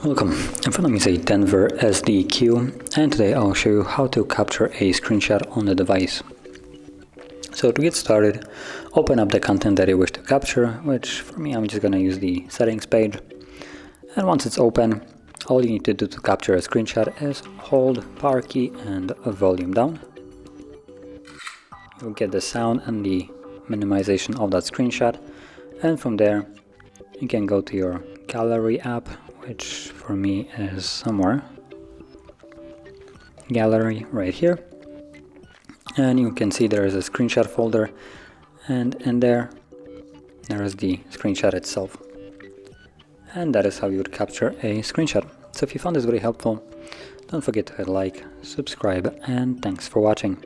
Welcome, in front of me is a Denver SDQ, and today I'll show you how to capture a screenshot on the device. So to get started, open up the content that you wish to capture, which for me I'm just going to use the settings page. And once it's open, all you need to do to capture a screenshot is hold power key and volume down. You'll get the sound and the minimization of that screenshot, and from there you can go to your gallery app, which for me is somewhere, gallery right here, and you can see there is a screenshot folder, and in there is the screenshot itself, and that is how you would capture a screenshot. So if you found this very helpful, don't forget to hit like, subscribe, and thanks for watching.